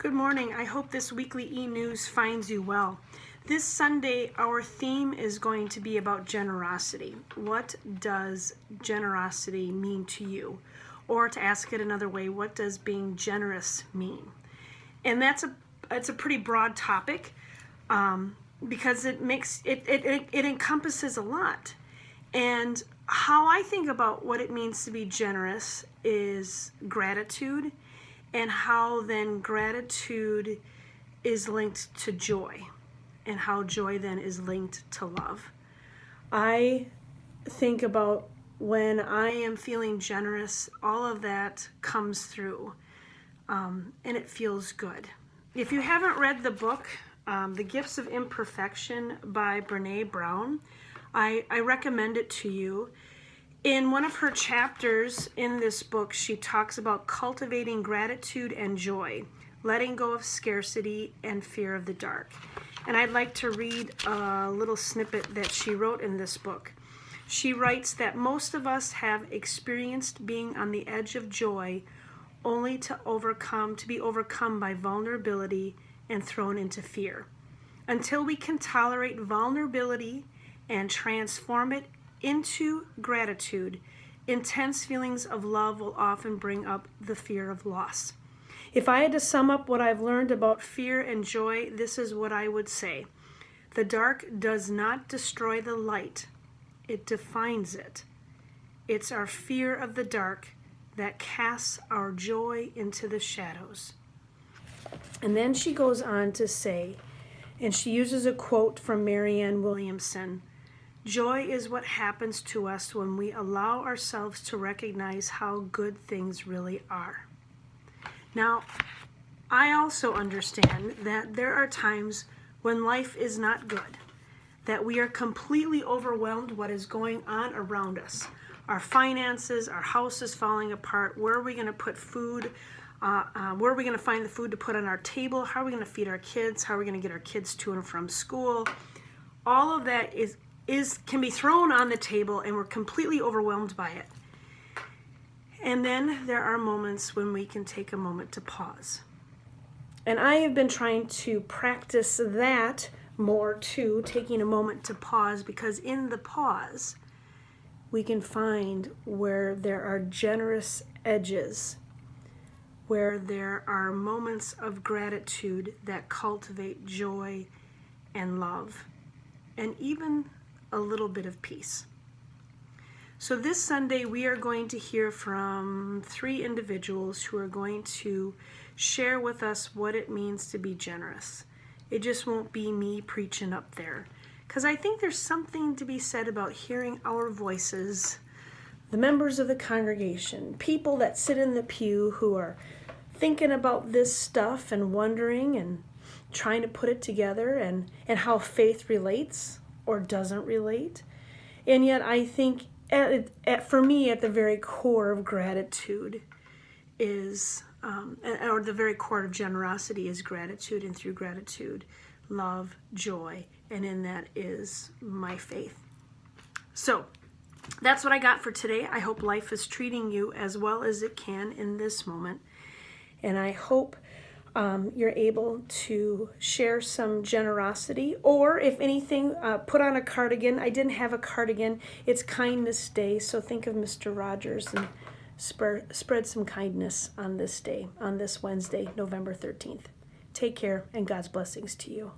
Good morning. I hope this weekly eNews finds you well. This Sunday, our theme is going to be about generosity. What does generosity mean to you? Or to ask it another way, what does being generous mean? And it's a pretty broad topic because it encompasses a lot. And how I think about what it means to be generous is gratitude, and how then gratitude is linked to joy, and how joy then is linked to love. I think about when I am feeling generous, all of that comes through, and it feels good. If you haven't read the book, The Gifts of Imperfection by Brene Brown, I recommend it to you. In one of her chapters in this book, she talks about cultivating gratitude and joy, letting go of scarcity and fear of the dark. And I'd like to read a little snippet that she wrote in this book. She writes that most of us have experienced being on the edge of joy only to be overcome by vulnerability and thrown into fear. Until we can tolerate vulnerability and transform it into gratitude, intense feelings of love will often bring up the fear of loss. If I had to sum up what I've learned about fear and joy, this is what I would say. The dark does not destroy the light, it defines it. It's our fear of the dark that casts our joy into the shadows. And then she goes on to say, and she uses a quote from Marianne Williamson, "Joy is what happens to us when we allow ourselves to recognize how good things really are." Now, I also understand that there are times when life is not good, that we are completely overwhelmed what is going on around us. Our finances, our house is falling apart. Where are we going to put food? Where are we going to find the food to put on our table? How are we going to feed our kids? How are we going to get our kids to and from school? All of that can be thrown on the table, and we're completely overwhelmed by it. And then there are moments when we can take a moment to pause. And I have been trying to practice that more too, taking a moment to pause, because in the pause, we can find where there are generous edges, where there are moments of gratitude that cultivate joy and love, and even a little bit of peace. So this Sunday, we are going to hear from 3 individuals who are going to share with us what it means to be generous. It just won't be me preaching up there, because I think there's something to be said about hearing our voices, the members of the congregation, people that sit in the pew who are thinking about this stuff and wondering and trying to put it together, and how faith relates or doesn't relate. And yet I think for me, at the very core of gratitude is, or the very core of generosity is gratitude, and through gratitude, love, joy, and in that is my faith. So that's what I got for today. I hope life is treating you as well as it can in this moment. And I hope you're able to share some generosity, or if anything, put on a cardigan. I didn't have a cardigan. It's Kindness Day, so think of Mr. Rogers and spread some kindness on this day, on this Wednesday, November 13th. Take care, and God's blessings to you.